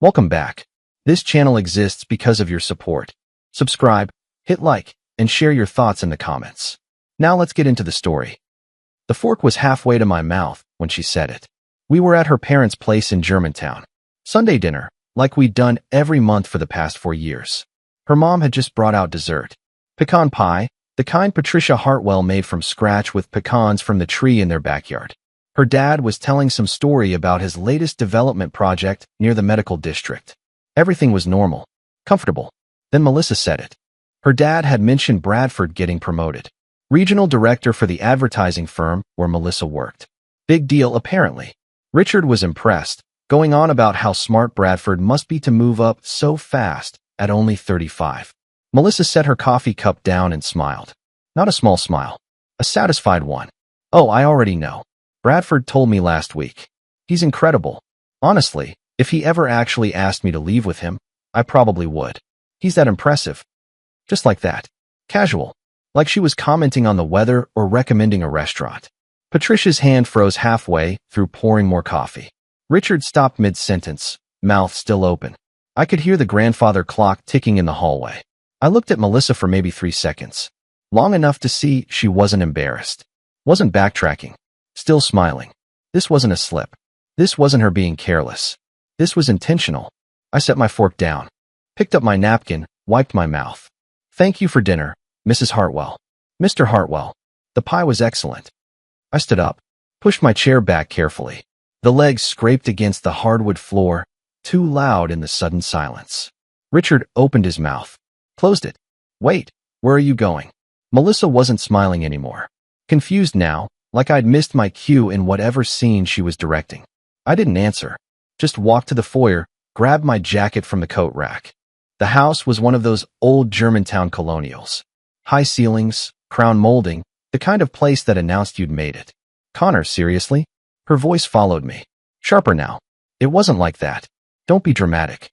Welcome back. This channel exists because of your support. Subscribe, hit like, and share your thoughts in the comments. Now let's get into the story. The fork was halfway to my mouth when she said it. We were at her parents' place in Germantown. Sunday dinner, like we'd done every month for the past 4 years. Her mom had just brought out dessert. Pecan pie, the kind Patricia Hartwell made from scratch with pecans from the tree in their backyard. Her dad was telling some story about his latest development project near the medical district. Everything was normal, comfortable. Then Melissa said it. Her dad had mentioned Bradford getting promoted. Regional director for the advertising firm where Melissa worked. Big deal, apparently. Richard was impressed, going on about how smart Bradford must be to move up so fast at only 35. Melissa set her coffee cup down and smiled. Not a small smile. A satisfied one. Oh, I already know. Bradford told me last week. He's incredible. Honestly, if he ever actually asked me to leave with him, I probably would. He's that impressive. Just like that. Casual. Like she was commenting on the weather or recommending a restaurant. Patricia's hand froze halfway through pouring more coffee. Richard stopped mid-sentence, mouth still open. I could hear the grandfather clock ticking in the hallway. I looked at Melissa for maybe 3 seconds. Long enough to see she wasn't embarrassed. Wasn't backtracking. Still smiling. This wasn't a slip. This wasn't her being careless. This was intentional. I set my fork down. Picked up my napkin, wiped my mouth. Thank you for dinner, Mrs. Hartwell. Mr. Hartwell. The pie was excellent. I stood up, pushed my chair back carefully. The legs scraped against the hardwood floor, too loud in the sudden silence. Richard opened his mouth. Closed it. Wait, where are you going? Melissa wasn't smiling anymore. Confused now, like I'd missed my cue in whatever scene she was directing. I didn't answer. Just walked to the foyer, grabbed my jacket from the coat rack. The house was one of those old Germantown colonials. High ceilings, crown molding, the kind of place that announced you'd made it. Connor, seriously? Her voice followed me. Sharper now. It wasn't like that. Don't be dramatic.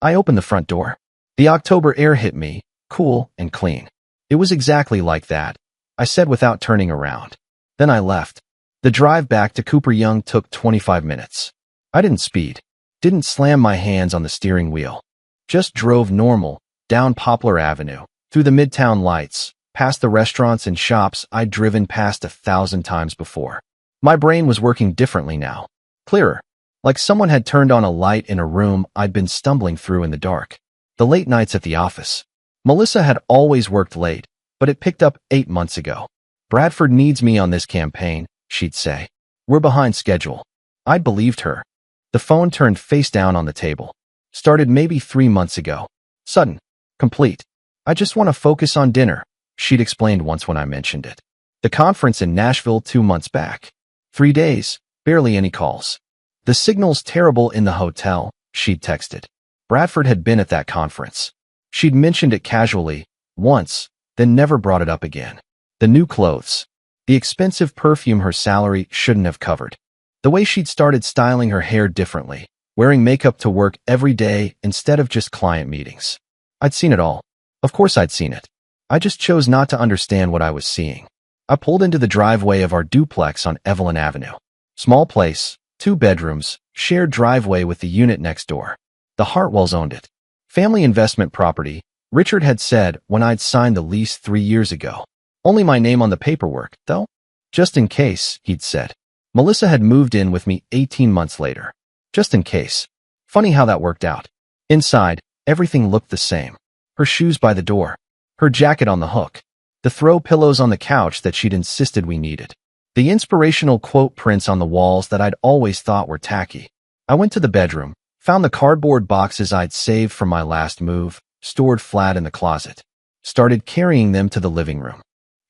I opened the front door. The October air hit me, cool and clean. It was exactly like that, I said without turning around. Then I left. The drive back to Cooper Young took 25 minutes. I didn't speed. Didn't slam my hands on the steering wheel. Just drove normal, down Poplar Avenue, through the Midtown lights, past the restaurants and shops I'd driven past 1,000 times before. My brain was working differently now. Clearer. Like someone had turned on a light in a room I'd been stumbling through in the dark. The late nights at the office. Melissa had always worked late, but it picked up 8 months ago. Bradford needs me on this campaign, she'd say. We're behind schedule. I believed her. The phone turned face down on the table. Started maybe 3 months ago. Sudden. Complete. I just want to focus on dinner, she'd explained once when I mentioned it. The conference in Nashville 2 months back. 3 days, barely any calls. The signal's terrible in the hotel, she'd texted. Bradford had been at that conference. She'd mentioned it casually, once, then never brought it up again. The new clothes. The expensive perfume her salary shouldn't have covered. The way she'd started styling her hair differently, wearing makeup to work every day instead of just client meetings. I'd seen it all. Of course I'd seen it. I just chose not to understand what I was seeing. I pulled into the driveway of our duplex on Evelyn Avenue. Small place, 2 bedrooms, shared driveway with the unit next door. The Hartwells owned it. Family investment property, Richard had said when I'd signed the lease 3 years ago. Only my name on the paperwork, though. Just in case, he'd said. Melissa had moved in with me 18 months later. Just in case. Funny how that worked out. Inside, everything looked the same. Her shoes by the door. Her jacket on the hook. The throw pillows on the couch that she'd insisted we needed. The inspirational quote prints on the walls that I'd always thought were tacky. I went to the bedroom, found the cardboard boxes I'd saved from my last move, stored flat in the closet. Started carrying them to the living room.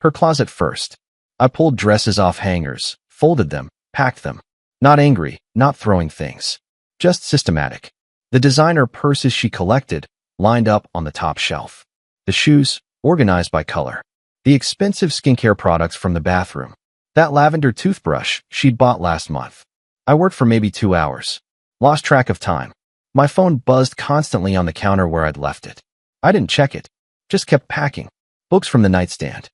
Her closet first. I pulled dresses off hangers, folded them, packed them. Not angry, not throwing things. Just systematic. The designer purses she collected, lined up on the top shelf. The shoes, organized by color. The expensive skincare products from the bathroom. That lavender toothbrush she'd bought last month. I worked for maybe 2 hours. Lost track of time. My phone buzzed constantly on the counter where I'd left it. I didn't check it. Just kept packing. Books from the nightstand.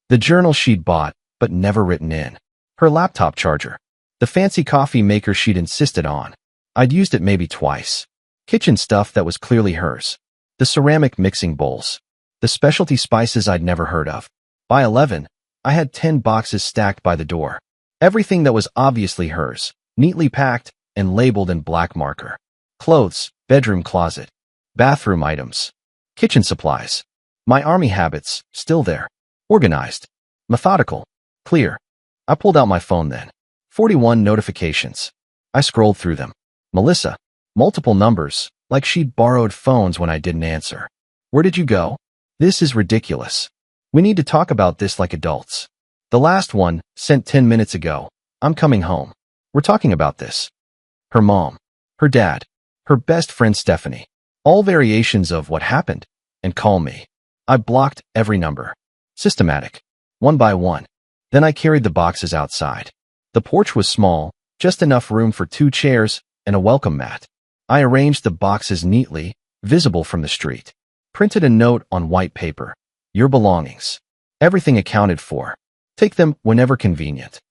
The journal she'd bought, but never written in. Her laptop charger. The fancy coffee maker she'd insisted on. I'd used it maybe twice. Kitchen stuff that was clearly hers. The ceramic mixing bowls. The specialty spices I'd never heard of. By 11, I had 10 boxes stacked by the door. Everything that was obviously hers, neatly packed and labeled in black marker. Clothes, bedroom closet, bathroom items, kitchen supplies. My army habits, still there. Organized. Methodical. Clear. I pulled out my phone then. 41 notifications. I scrolled through them. Melissa. Multiple numbers, like she'd borrowed phones when I didn't answer. Where did you go? This is ridiculous. We need to talk about this like adults. The last one, sent 10 minutes ago. I'm coming home. We're talking about this. Her mom. Her dad. Her best friend Stephanie. All variations of what happened. And call me. I blocked every number. Systematic. One by one. Then I carried the boxes outside. The porch was small, just enough room for 2 chairs and a welcome mat. I arranged the boxes neatly, visible from the street. Printed a note on white paper. Your belongings. Everything accounted for. Take them whenever convenient.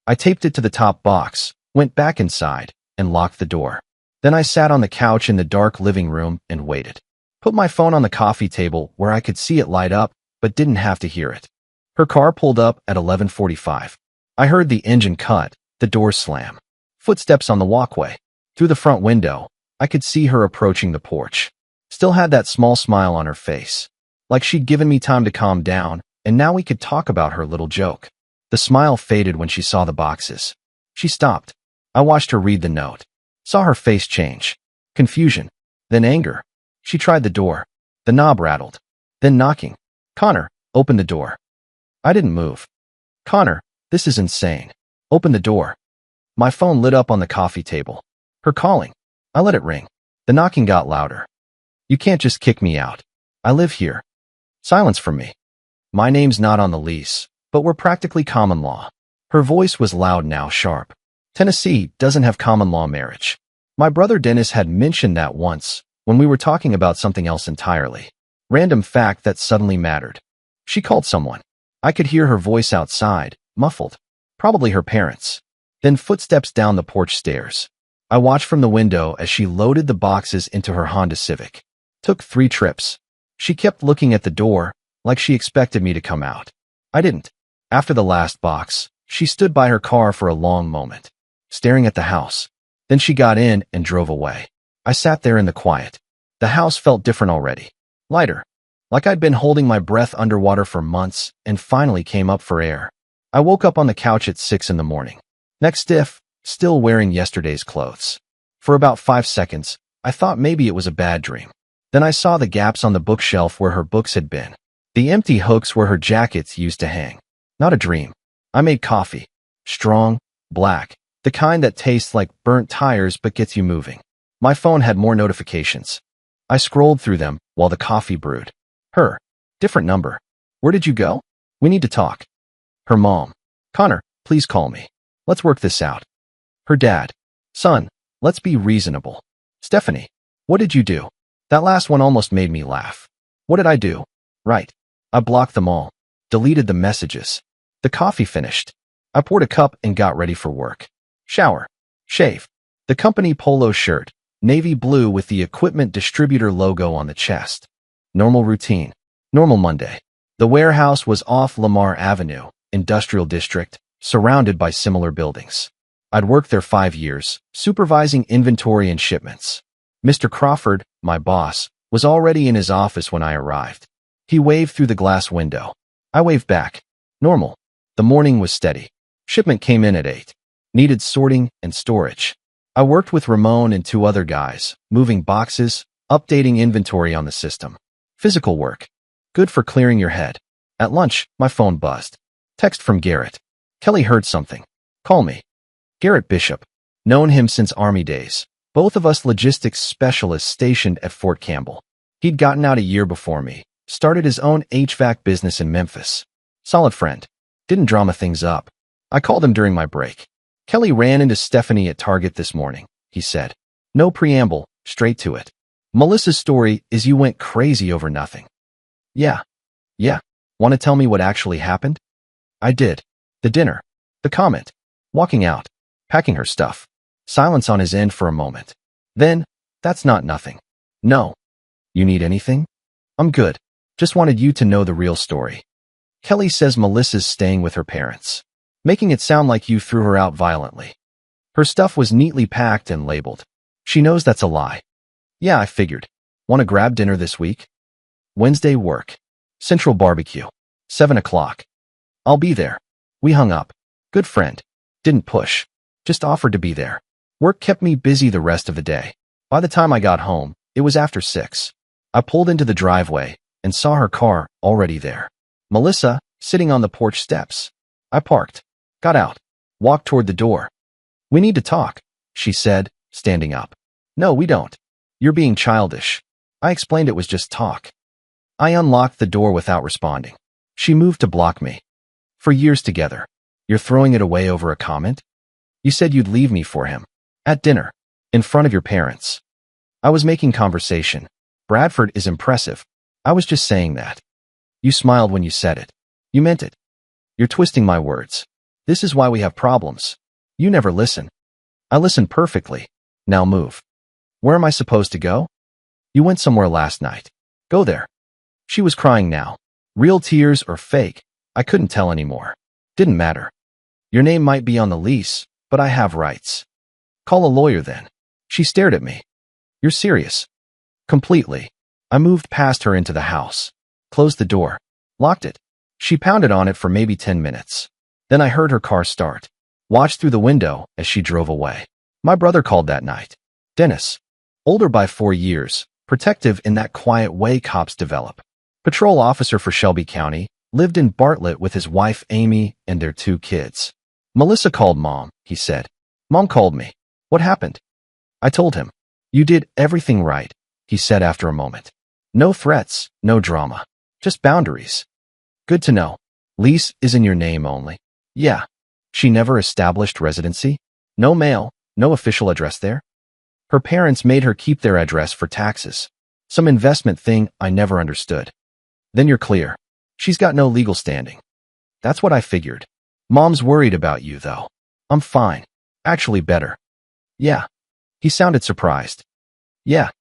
I taped it to the top box, went back inside, and locked the door. Then I sat on the couch in the dark living room and waited. Put my phone on the coffee table where I could see it light up, but didn't have to hear it. Her car pulled up at 11:45. I heard the engine cut, the door slam. Footsteps on the walkway. Through the front window, I could see her approaching the porch. Still had that small smile on her face. Like she'd given me time to calm down, and now we could talk about her little joke. The smile faded when she saw the boxes. She stopped. I watched her read the note. Saw her face change. Confusion. Then anger. She tried the door. The knob rattled. Then knocking. Connor, open the door. I didn't move. Connor, this is insane. Open the door. My phone lit up on the coffee table. Her calling. I let it ring. The knocking got louder. You can't just kick me out. I live here. Silence from me. My name's not on the lease, but we're practically common law. Her voice was loud now, sharp. Tennessee doesn't have common law marriage. My brother Dennis had mentioned that once, when we were talking about something else entirely. Random fact that suddenly mattered. She called someone. I could hear her voice outside, muffled. Probably her parents. Then footsteps down the porch stairs. I watched from the window as she loaded the boxes into her Honda Civic. Took 3 trips. She kept looking at the door, like she expected me to come out. I didn't. After the last box, she stood by her car for a long moment, staring at the house. Then she got in and drove away. I sat there in the quiet. The house felt different already. Lighter. Like I'd been holding my breath underwater for months and finally came up for air. I woke up on the couch at 6 in the morning. Neck stiff, still wearing yesterday's clothes. For about 5 seconds, I thought maybe it was a bad dream. Then I saw the gaps on the bookshelf where her books had been. The empty hooks where her jackets used to hang. Not a dream. I made coffee. Strong, black, the kind that tastes like burnt tires but gets you moving. My phone had more notifications. I scrolled through them while the coffee brewed. Her. Different number. Where did you go? We need to talk. Her mom. Connor, please call me. Let's work this out. Her dad. Son, let's be reasonable. Stephanie. What did you do? That last one almost made me laugh. What did I do? Right. I blocked them all. Deleted the messages. The coffee finished. I poured a cup and got ready for work. Shower. Shave. The company polo shirt. Navy blue with the equipment distributor logo on the chest. Normal routine. Normal Monday. The warehouse was off Lamar Avenue, Industrial District, surrounded by similar buildings. I'd worked there 5 years, supervising inventory and shipments. Mr. Crawford, my boss, was already in his office when I arrived. He waved through the glass window. I waved back. Normal. The morning was steady. Shipment came in at 8. Needed sorting and storage. I worked with Ramon and 2 other guys, moving boxes, updating inventory on the system. Physical work. Good for clearing your head. At lunch, my phone buzzed. Text from Garrett. Kelly heard something. Call me. Garrett Bishop. Known him since Army days. Both of us logistics specialists stationed at Fort Campbell. He'd gotten out a year before me. Started his own HVAC business in Memphis. Solid friend. Didn't drama things up. I called him during my break. Kelly ran into Stephanie at Target this morning, he said. No preamble, straight to it. Melissa's story is you went crazy over nothing. Yeah. Want to tell me what actually happened? I did. The dinner. The comment. Walking out. Packing her stuff. Silence on his end for a moment. Then, That's not nothing. No. You need anything? I'm good. Just wanted you to know the real story. Kelly says Melissa's staying with her parents, making it sound like you threw her out violently. Her stuff was neatly packed and labeled. She knows that's a lie. Yeah, I figured. Want to grab dinner this week? Wednesday work. Central Barbecue. 7 o'clock. I'll be there. We hung up. Good friend. Didn't push. Just offered to be there. Work kept me busy the rest of the day. By the time I got home, it was after 6. I pulled into the driveway and saw her car already there. Melissa, sitting on the porch steps. I parked, got out, walked toward the door. We need to talk, she said, standing up. No, we don't. You're being childish. I explained it was just talk. I unlocked the door without responding. She moved to block me. For years together. You're throwing it away over a comment? You said you'd leave me for him. At dinner. In front of your parents. I was making conversation. Bradford is impressive. I was just saying that. You smiled when you said it. You meant it. You're twisting my words. This is why we have problems. You never listen. I listen perfectly. Now move. Where am I supposed to go? You went somewhere last night. Go there. She was crying now. Real tears or fake, I couldn't tell anymore. Didn't matter. Your name might be on the lease, but I have rights. Call a lawyer then. She stared at me. You're serious? Completely. I moved past her into the house. Closed the door. Locked it. She pounded on it for maybe 10 minutes. Then I heard her car start. Watched through the window as she drove away. My brother called that night. Dennis. Older by 4 years. Protective in that quiet way cops develop. Patrol officer for Shelby County. Lived in Bartlett with his wife Amy and their 2 kids. Melissa called Mom, he said. Mom called me. What happened? I told him. You did everything right, he said after a moment. No threats, no drama. Just boundaries. Good to know. Lease is in your name only. Yeah. She never established residency? No mail, no official address there? Her parents made her keep their address for taxes. Some investment thing I never understood. Then you're clear. She's got no legal standing. That's what I figured. Mom's worried about you, though. I'm fine. Actually better. Yeah. He sounded surprised. Yeah.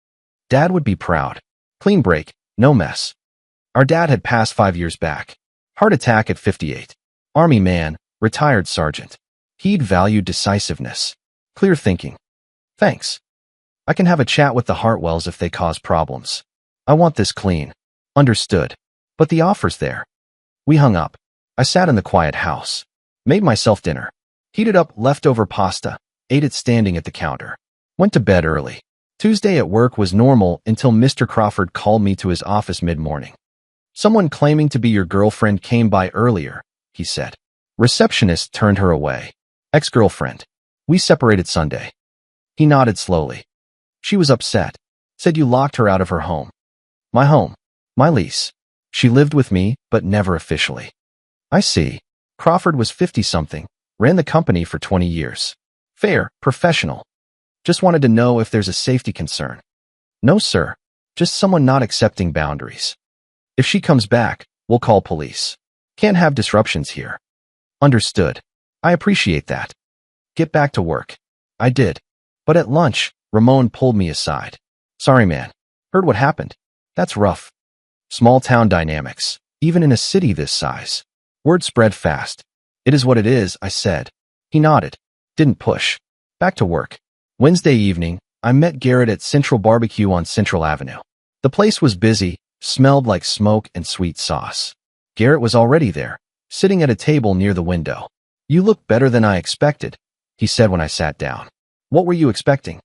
Dad would be proud. Clean break, no mess. Our dad had passed 5 years back. Heart attack at 58. Army man, retired sergeant. He'd valued decisiveness. Clear thinking. Thanks. I can have a chat with the Hartwells if they cause problems. I want this clean. Understood. But the offer's there. We hung up. I sat in the quiet house. Made myself dinner. Heated up leftover pasta. Ate it standing at the counter. Went to bed early. Tuesday at work was normal until Mr. Crawford called me to his office mid-morning. Someone claiming to be your girlfriend came by earlier, he said. Receptionist turned her away. Ex-girlfriend. We separated Sunday. He nodded slowly. She was upset. Said you locked her out of her home. My home. My lease. She lived with me, but never officially. I see. Crawford was 50-something, ran the company for 20 years. Fair, professional. Just wanted to know if there's a safety concern. No, sir. Just someone not accepting boundaries. If she comes back, we'll call police. Can't have disruptions here. Understood. I appreciate that. Get back to work. I did. But at lunch, Ramon pulled me aside. Sorry, man. Heard what happened. That's rough. Small town dynamics, even in a city this size. Word spread fast. It is what it is, I said. He nodded. Didn't push. Back to work. Wednesday evening, I met Garrett at Central Barbecue on Central Avenue. The place was busy, smelled like smoke and sweet sauce. Garrett was already there, sitting at a table near the window. You look better than I expected, he said when I sat down. What were you expecting?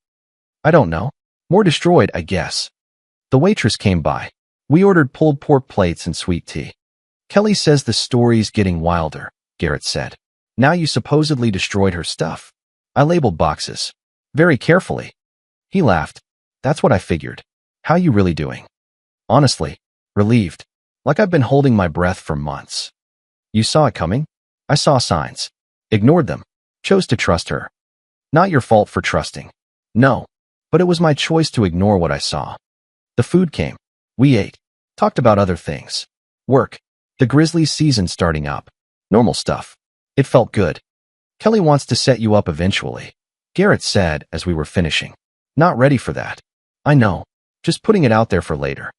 I don't know. More destroyed, I guess. The waitress came by. We ordered pulled pork plates and sweet tea. Kelly says the story's getting wilder, Garrett said. Now you supposedly destroyed her stuff. I labeled boxes. Very carefully. He laughed. That's what I figured. How you really doing? Honestly, relieved. Like I've been holding my breath for months. You saw it coming? I saw signs. Ignored them. Chose to trust her. Not your fault for trusting. No. But it was my choice to ignore what I saw. The food came. We ate. Talked about other things. Work. The Grizzlies season starting up. Normal stuff. It felt good. Kelly wants to set you up eventually, Garrett said as we were finishing. Not ready for that. I know. Just putting it out there for later.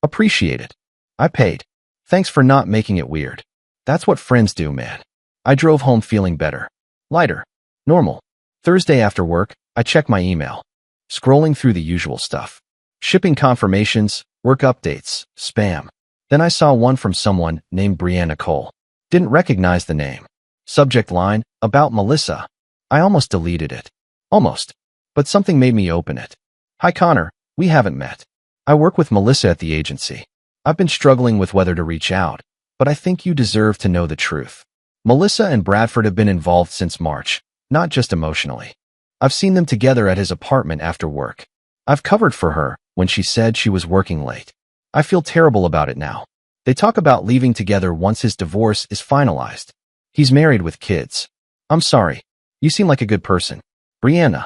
Appreciate it. I paid. Thanks for not making it weird. That's what friends do, man. I drove home feeling better. Lighter. Normal. Thursday after work, I check my email. Scrolling through the usual stuff. Shipping confirmations, work updates, spam. Then I saw one from someone named Brianna Cole. Didn't recognize the name. Subject line, about Melissa. I almost deleted it. Almost. But something made me open it. Hi Connor, we haven't met. I work with Melissa at the agency. I've been struggling with whether to reach out, but I think you deserve to know the truth. Melissa and Bradford have been involved since March, not just emotionally. I've seen them together at his apartment after work. I've covered for her when she said she was working late. I feel terrible about it now. They talk about leaving together once his divorce is finalized. He's married with kids. I'm sorry. You seem like a good person. Brianna.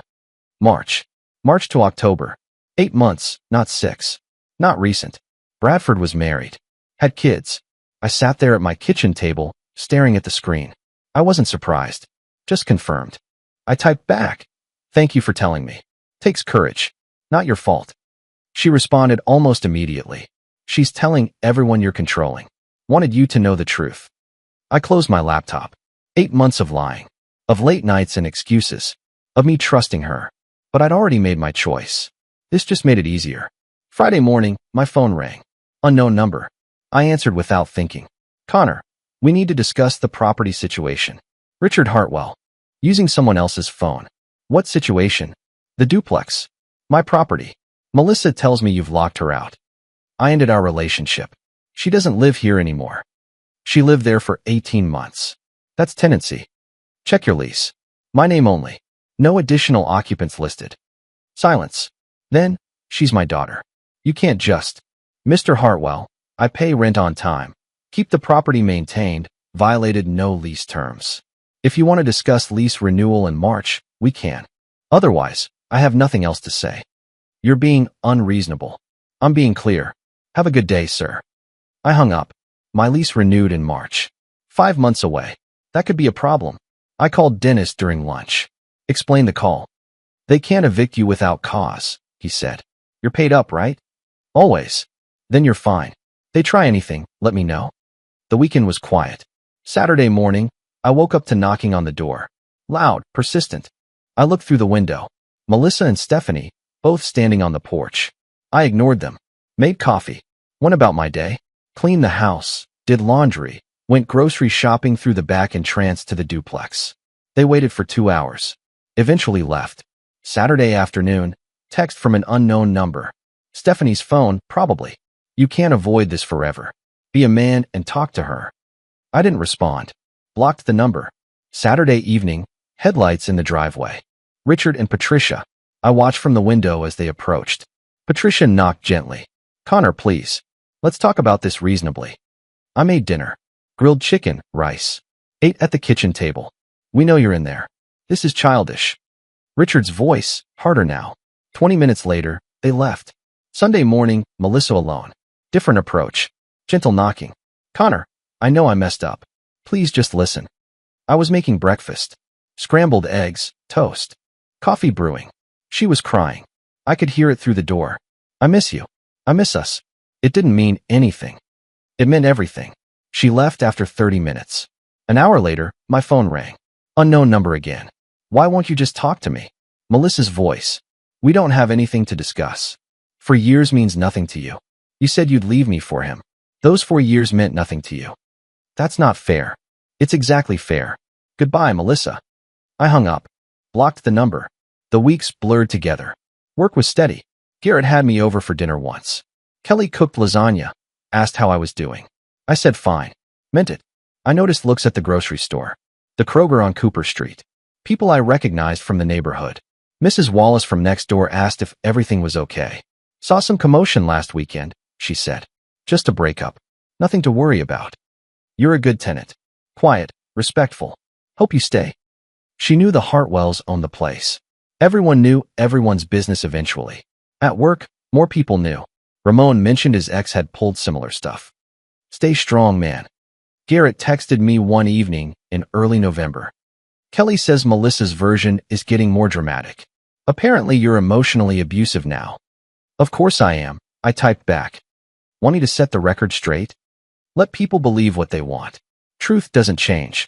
March to October. 8 months, not 6. Not recent. Bradford was married. Had kids. I sat there at my kitchen table, staring at the screen. I wasn't surprised. Just confirmed. I typed back. Thank you for telling me. Takes courage. Not your fault. She responded almost immediately. She's telling everyone you're controlling. Wanted you to know the truth. I closed my laptop. 8 months of lying. Of late nights and excuses. Of me trusting her. But I'd already made my choice. This just made it easier. Friday morning, my phone rang. Unknown number. I answered without thinking. Connor, we need to discuss the property situation. Richard Hartwell. Using someone else's phone. What situation? The duplex. My property. Melissa tells me you've locked her out. I ended our relationship. She doesn't live here anymore. She lived there for 18 months. That's tenancy. Check your lease. My name only. No additional occupants listed. Silence. Then, she's my daughter. You can't just. Mr. Hartwell, I pay rent on time. Keep the property maintained, violated no lease terms. If you want to discuss lease renewal in March, we can. Otherwise, I have nothing else to say. You're being unreasonable. I'm being clear. Have a good day, sir. I hung up. My lease renewed in March. 5 months away. That could be a problem. I called Dennis during lunch. Explained the call. They can't evict you without cause, he said. You're paid up, right? Always. Then you're fine. They try anything, let me know. The weekend was quiet. Saturday morning, I woke up to knocking on the door. Loud, persistent. I looked through the window. Melissa and Stephanie, both standing on the porch. I ignored them. Made coffee. Went about my day. Cleaned the house. Did laundry. Went grocery shopping through the back entrance to the duplex. They waited for 2 hours. Eventually left. Saturday afternoon, text from an unknown number. Stephanie's phone, probably. You can't avoid this forever. Be a man and talk to her. I didn't respond. Blocked the number. Saturday evening, headlights in the driveway. Richard and Patricia. I watched from the window as they approached. Patricia knocked gently. Connor, please. Let's talk about this reasonably. I made dinner. Grilled chicken, rice. Ate at the kitchen table. We know you're in there. This is childish. Richard's voice, harder now. 20 minutes later, they left. Sunday morning, Melissa alone. Different approach. Gentle knocking. Connor, I know I messed up. Please just listen. I was making breakfast. Scrambled eggs, toast. Coffee brewing. She was crying. I could hear it through the door. I miss you. I miss us. It didn't mean anything. It meant everything. She left after 30 minutes. An hour later, my phone rang. Unknown number again. Why won't you just talk to me? Melissa's voice. We don't have anything to discuss. For years means nothing to you. You said you'd leave me for him. Those 4 years meant nothing to you. That's not fair. It's exactly fair. Goodbye, Melissa. I hung up. Blocked the number. The weeks blurred together. Work was steady. Garrett had me over for dinner once. Kelly cooked lasagna. Asked how I was doing. I said fine. Meant it. I noticed looks at the grocery store. The Kroger on Cooper Street. People I recognized from the neighborhood. Mrs. Wallace from next door asked if everything was okay. Saw some commotion last weekend, she said. Just a breakup. Nothing to worry about. You're a good tenant. Quiet, respectful. Hope you stay. She knew the Hartwells owned the place. Everyone knew everyone's business eventually. At work, more people knew. Ramon mentioned his ex had pulled similar stuff. Stay strong, man. Garrett texted me one evening in early November. Kelly says Melissa's version is getting more dramatic. Apparently you're emotionally abusive now. Of course I am, I typed back. Wanting to set the record straight? Let people believe what they want. Truth doesn't change.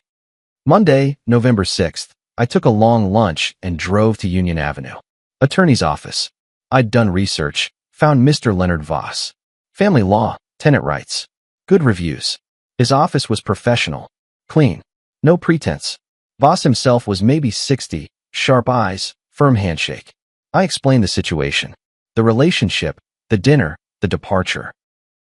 Monday, November 6th, I took a long lunch and drove to Union Avenue. Attorney's office. I'd done research, found Mr. Leonard Voss. Family law, tenant rights. Good reviews. His office was professional, clean, no pretense. Voss himself was maybe 60, sharp eyes, firm handshake. I explained the situation. The relationship, the dinner, the departure.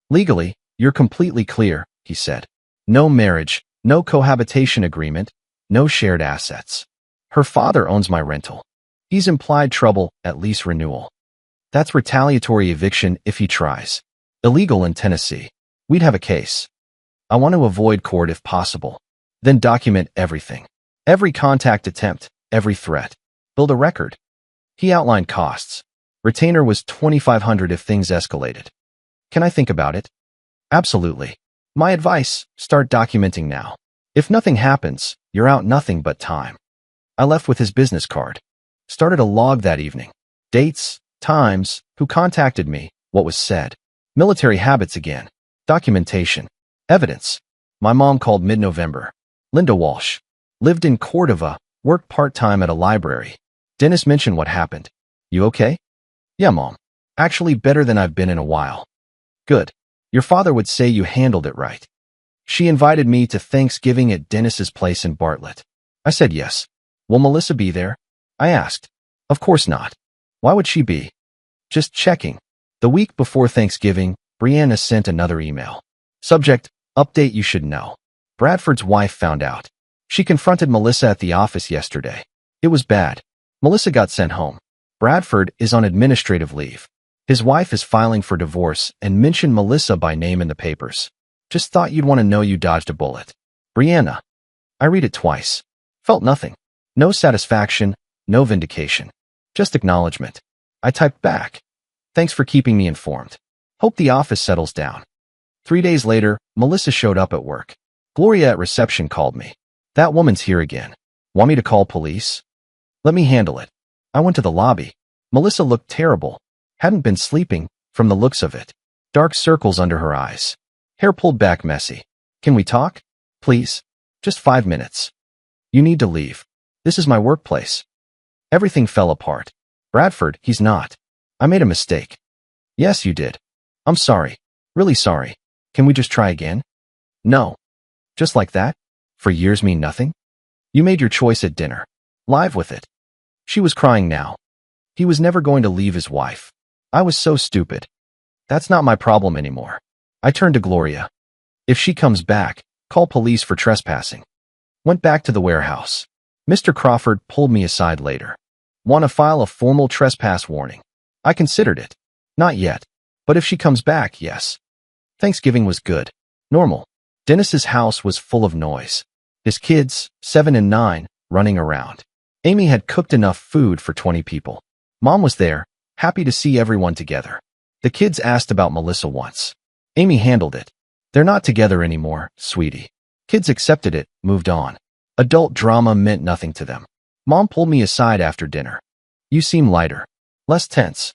Legally, you're completely clear, he said. No marriage, no cohabitation agreement, no shared assets. Her father owns my rental. He's implied trouble at lease renewal. That's retaliatory eviction if he tries. Illegal in Tennessee. We'd have a case. I want to avoid court if possible. Then document everything. Every contact attempt, every threat. Build a record. He outlined costs. Retainer was $2,500 if things escalated. Can I think about it? Absolutely. My advice, start documenting now. If nothing happens, you're out nothing but time. I left with his business card. Started a log that evening. Dates, times, who contacted me, what was said. Military habits again. Documentation. Evidence. My mom called mid-November. Linda Walsh. Lived in Cordova, worked part-time at a library. Dennis mentioned what happened. You okay? Yeah, Mom. Actually better than I've been in a while. Good. Your father would say you handled it right. She invited me to Thanksgiving at Dennis's place in Bartlett. I said yes. Will Melissa be there? I asked. Of course not. Why would she be? Just checking. The week before Thanksgiving, Brianna sent another email. Subject, update you should know. Bradford's wife found out. She confronted Melissa at the office yesterday. It was bad. Melissa got sent home. Bradford is on administrative leave. His wife is filing for divorce and mentioned Melissa by name in the papers. Just thought you'd want to know you dodged a bullet. Brianna. I read it twice. Felt nothing. No satisfaction, no vindication. Just acknowledgement. I typed back. Thanks for keeping me informed. Hope the office settles down. 3 days later, Melissa showed up at work. Gloria at reception called me. That woman's here again. Want me to call police? Let me handle it. I went to the lobby. Melissa looked terrible. Hadn't been sleeping, from the looks of it. Dark circles under her eyes. Hair pulled back messy. Can we talk? Please? Just 5 minutes. You need to leave. This is my workplace. Everything fell apart. Bradford, he's not. I made a mistake. Yes, you did. I'm sorry. Really sorry. Can we just try again? No. Just like that? For years mean nothing? You made your choice at dinner. Live with it. She was crying now. He was never going to leave his wife. I was so stupid. That's not my problem anymore. I turned to Gloria. If she comes back, call police for trespassing. Went back to the warehouse. Mr. Crawford pulled me aside later. Want to file a formal trespass warning. I considered it. Not yet. But if she comes back, yes. Thanksgiving was good. Normal. Dennis's house was full of noise. His kids, 7 and 9, running around. Amy had cooked enough food for 20 people. Mom was there, happy to see everyone together. The kids asked about Melissa once. Amy handled it. They're not together anymore, sweetie. Kids accepted it, moved on. Adult drama meant nothing to them. Mom pulled me aside after dinner. You seem lighter. Less tense.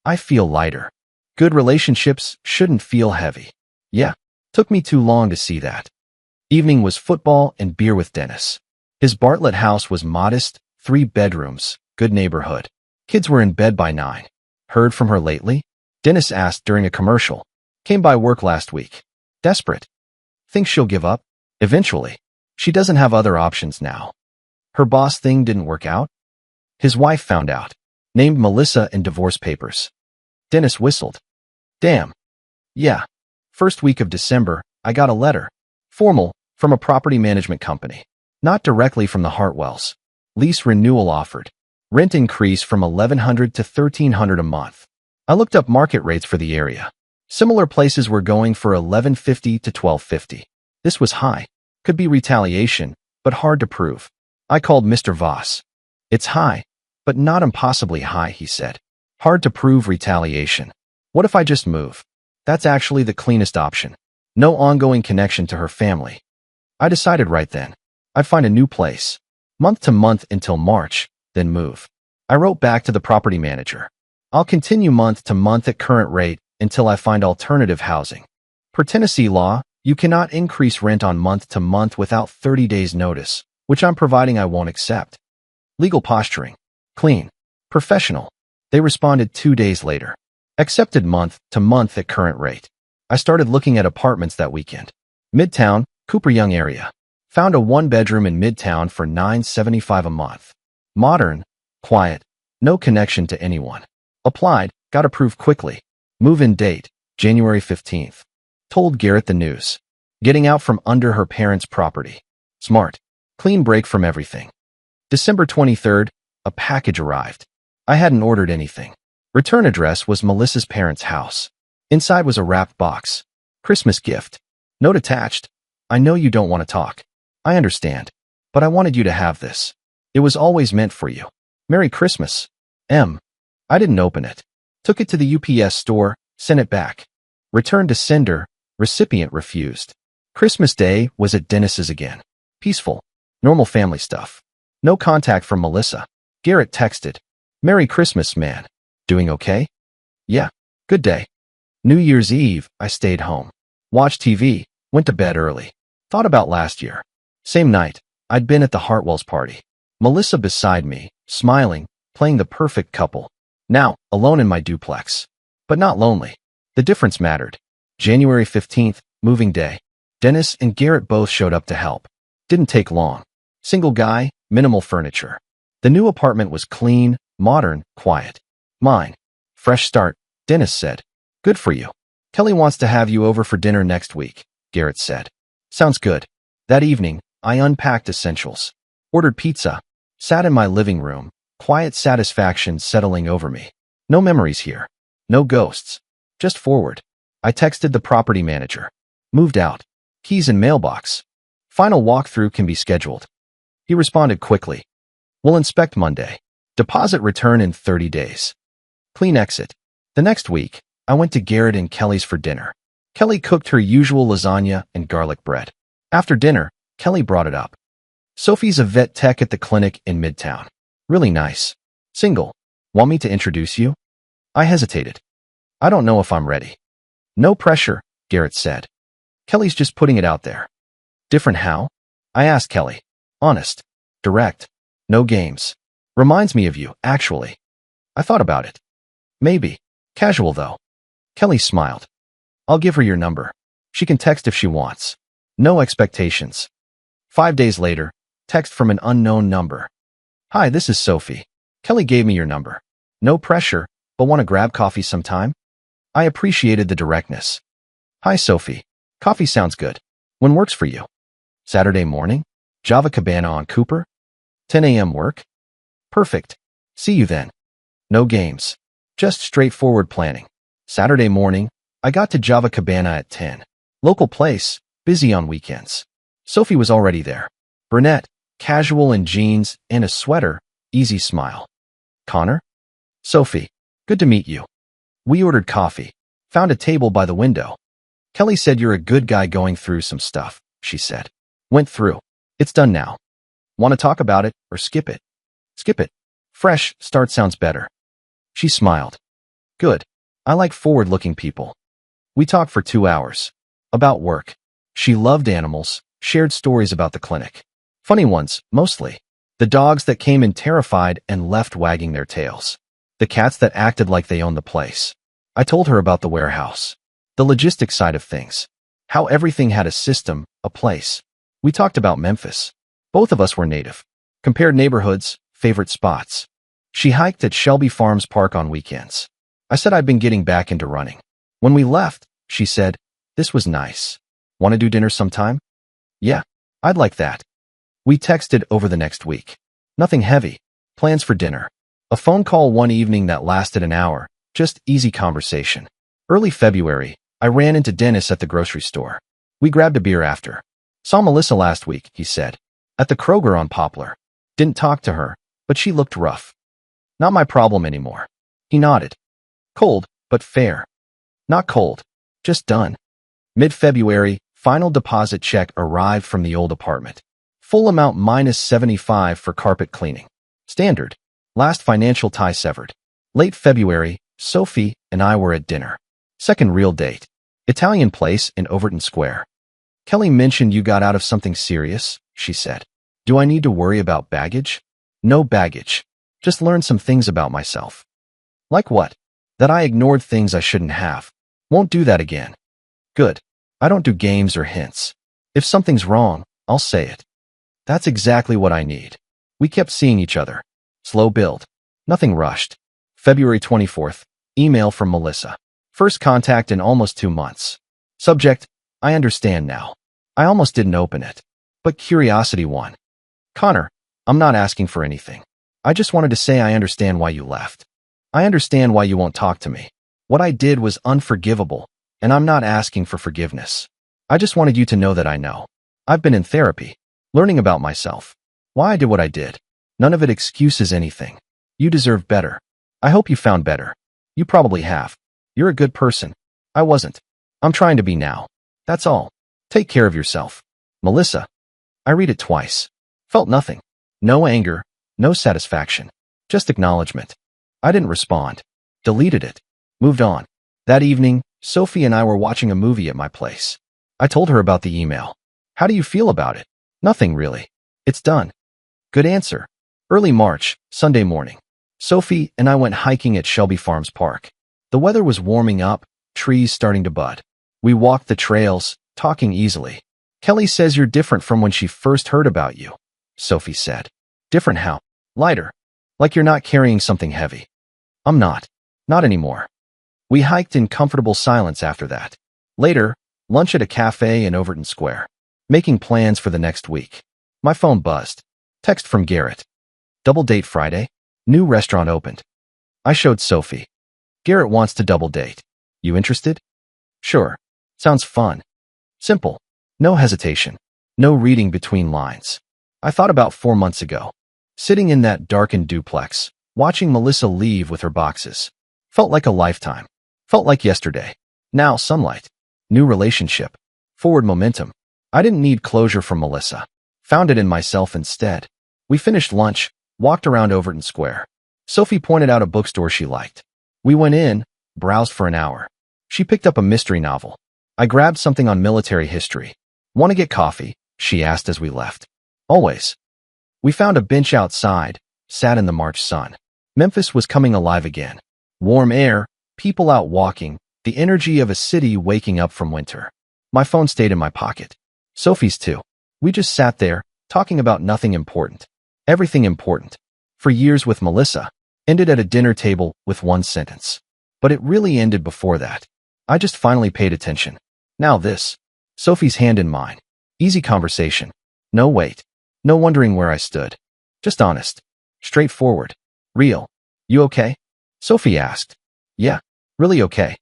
I feel lighter. Good relationships shouldn't feel heavy. Yeah, took me too long to see that. Evening was football and beer with Dennis. His Bartlett house was modest, 3 bedrooms, good neighborhood. Kids were in bed by 9. Heard from her lately? Dennis asked during a commercial. Came by work last week. Desperate. Think she'll give up? Eventually. She doesn't have other options now. Her boss thing didn't work out? His wife found out. Named Melissa in divorce papers. Dennis whistled. Damn. Yeah. First week of December, I got a letter. Formal, from a property management company. Not directly from the Hartwells. Lease renewal offered. Rent increase from $1,100 to $1,300 a month. I looked up market rates for the area. Similar places were going for $1,150 to $1,250. This was high. Could be retaliation, but hard to prove. I called Mr. Voss. It's high, but not impossibly high, he said. Hard to prove retaliation. What if I just move? That's actually the cleanest option. No ongoing connection to her family. I decided right then. I'd find a new place. Month to month until March, then move. I wrote back to the property manager. I'll continue month to month at current rate until I find alternative housing. Per Tennessee law, you cannot increase rent on month to month without 30 days notice, which I'm providing I won't accept. Legal posturing. Clean. Professional. They responded 2 days later. Accepted month to month at current rate. I started looking at apartments that weekend. Midtown, Cooper Young area. Found a 1-bedroom in Midtown for $975 a month. Modern, quiet, no connection to anyone. Applied, got approved quickly. Move-in date, January 15th. Told Garrett the news. Getting out from under her parents' property. Smart. Clean break from everything. December 23rd, a package arrived. I hadn't ordered anything. Return address was Melissa's parents' house. Inside was a wrapped box. Christmas gift. Note attached. I know you don't want to talk. I understand. But I wanted you to have this. It was always meant for you. Merry Christmas. M. I didn't open it. Took it to the UPS store, sent it back. Returned to sender. Recipient refused. Christmas Day was at Dennis's again. Peaceful. Normal family stuff. No contact from Melissa. Garrett texted. Merry Christmas, man. Doing okay? Yeah. Good day. New Year's Eve, I stayed home. Watched TV, went to bed early. Thought about last year. Same night, I'd been at the Hartwell's party. Melissa beside me, smiling, playing the perfect couple. Now, alone in my duplex. But not lonely. The difference mattered. January 15th, moving day. Dennis and Garrett both showed up to help. Didn't take long. Single guy, minimal furniture. The new apartment was clean, modern, quiet. Mine. Fresh start, Dennis said. Good for you. Kelly wants to have you over for dinner next week, Garrett said. Sounds good. That evening, I unpacked essentials. Ordered pizza. Sat in my living room, quiet satisfaction settling over me. No memories here. No ghosts. Just forward. I texted the property manager. Moved out. Keys in mailbox. Final walkthrough can be scheduled. He responded quickly. We'll inspect Monday. Deposit return in 30 days. Clean exit. The next week, I went to Garrett and Kelly's for dinner. Kelly cooked her usual lasagna and garlic bread. After dinner, Kelly brought it up. Sophie's a vet tech at the clinic in Midtown. Really nice. Single. Want me to introduce you? I hesitated. I don't know if I'm ready. No pressure, Garrett said. Kelly's just putting it out there. Different how? I asked Kelly. Honest. Direct. No games. Reminds me of you, actually. I thought about it. Maybe. Casual, though. Kelly smiled. I'll give her your number. She can text if she wants. No expectations. 5 days later, text from an unknown number. Hi, this is Sophie. Kelly gave me your number. No pressure, but want to grab coffee sometime? I appreciated the directness. Hi, Sophie. Coffee sounds good. When works for you? Saturday morning? Java Cabana on Cooper? 10 a.m. work? Perfect. See you then. No games. Just straightforward planning. Saturday morning, I got to Java Cabana at 10. Local place, busy on weekends. Sophie was already there. Brunette, casual in jeans and a sweater, easy smile. Connor? Sophie, good to meet you. We ordered coffee. Found a table by the window. Kelly said you're a good guy going through some stuff, she said. Went through. It's done now. Want to talk about it or skip it? Skip it. Fresh start sounds better. She smiled. Good. I like forward-looking people. We talked for 2 hours. About work. She loved animals, shared stories about the clinic. Funny ones, mostly. The dogs that came in terrified and left wagging their tails. The cats that acted like they owned the place. I told her about the warehouse. The logistics side of things. How everything had a system, a place. We talked about Memphis. Both of us were native. Compared neighborhoods, favorite spots. She hiked at Shelby Farms Park on weekends. I said I'd been getting back into running. When we left, she said, this was nice. Want to do dinner sometime? Yeah, I'd like that. We texted over the next week. Nothing heavy. Plans for dinner. A phone call one evening that lasted an hour. Just easy conversation. Early February, I ran into Dennis at the grocery store. We grabbed a beer after. Saw Melissa last week, he said. At the Kroger on Poplar. Didn't talk to her, but she looked rough. Not my problem anymore. He nodded. Cold, but fair. Not cold. Just done. Mid-February, final deposit check arrived from the old apartment. Full amount minus $75 for carpet cleaning. Standard. Last financial tie severed. Late February, Sophie and I were at dinner. Second real date. Italian place in Overton Square. Kelly mentioned you got out of something serious, she said. Do I need to worry about baggage? No baggage. Just learn some things about myself. Like what? That I ignored things I shouldn't have. Won't do that again. Good. I don't do games or hints. If something's wrong, I'll say it. That's exactly what I need. We kept seeing each other. Slow build. Nothing rushed. February 24th. Email from Melissa. First contact in almost 2 months. Subject, I understand now. I almost didn't open it. But curiosity won. Connor, I'm not asking for anything. I just wanted to say I understand why you left. I understand why you won't talk to me. What I did was unforgivable, and I'm not asking for forgiveness. I just wanted you to know that I know. I've been in therapy, learning about myself. Why I did what I did. None of it excuses anything. You deserve better. I hope you found better. You probably have. You're a good person. I wasn't. I'm trying to be now. That's all. Take care of yourself. Melissa. I read it twice. Felt nothing. No anger, no satisfaction. Just acknowledgement. I didn't respond. Deleted it. Moved on. That evening, Sophie and I were watching a movie at my place. I told her about the email. How do you feel about it? Nothing really. It's done. Good answer. Early March, Sunday morning. Sophie and I went hiking at Shelby Farms Park. The weather was warming up, trees starting to bud. We walked the trails, talking easily. Kelly says you're different from when she first heard about you, Sophie said. Different how? Lighter. Like you're not carrying something heavy. I'm not. Not anymore. We hiked in comfortable silence after that. Later, lunch at a cafe in Overton Square. Making plans for the next week. My phone buzzed. Text from Garrett. Double date Friday. New restaurant opened. I showed Sophie. Garrett wants to double date. You interested? Sure. Sounds fun. Simple. No hesitation. No reading between lines. I thought about 4 months ago. Sitting in that darkened duplex, watching Melissa leave with her boxes. Felt like a lifetime. Felt like yesterday. Now sunlight. New relationship. Forward momentum. I didn't need closure from Melissa. Found it in myself instead. We finished lunch, walked around Overton Square. Sophie pointed out a bookstore she liked. We went in, browsed for an hour. She picked up a mystery novel. I grabbed something on military history. Want to get coffee? She asked as we left. Always. We found a bench outside, sat in the March sun. Memphis was coming alive again. Warm air, people out walking, the energy of a city waking up from winter. My phone stayed in my pocket. Sophie's too. We just sat there, talking about nothing important. Everything important. For years with Melissa. Ended at a dinner table with one sentence. But it really ended before that. I just finally paid attention. Now this. Sophie's hand in mine. Easy conversation. No wait. No wondering where I stood. Just honest. Straightforward. Real. You okay? Sophie asked. Yeah. Really okay.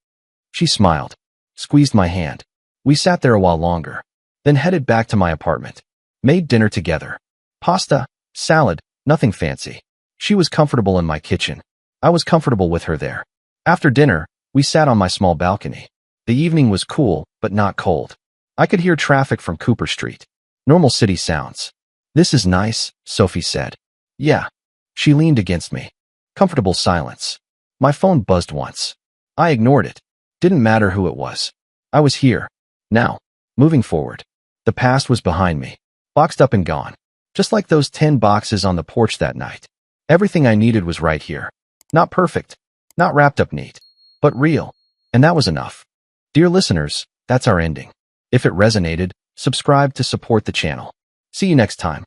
She smiled. Squeezed my hand. We sat there a while longer. Then headed back to my apartment. Made dinner together. Pasta, salad, nothing fancy. She was comfortable in my kitchen. I was comfortable with her there. After dinner, we sat on my small balcony. The evening was cool, but not cold. I could hear traffic from Cooper Street. Normal city sounds. This is nice, Sophie said. Yeah. She leaned against me. Comfortable silence. My phone buzzed once. I ignored it. Didn't matter who it was. I was here. Now. Moving forward. The past was behind me. Boxed up and gone. Just like those 10 boxes on the porch that night. Everything I needed was right here. Not perfect. Not wrapped up neat. But real. And that was enough. Dear listeners, that's our ending. If it resonated, subscribe to support the channel. See you next time.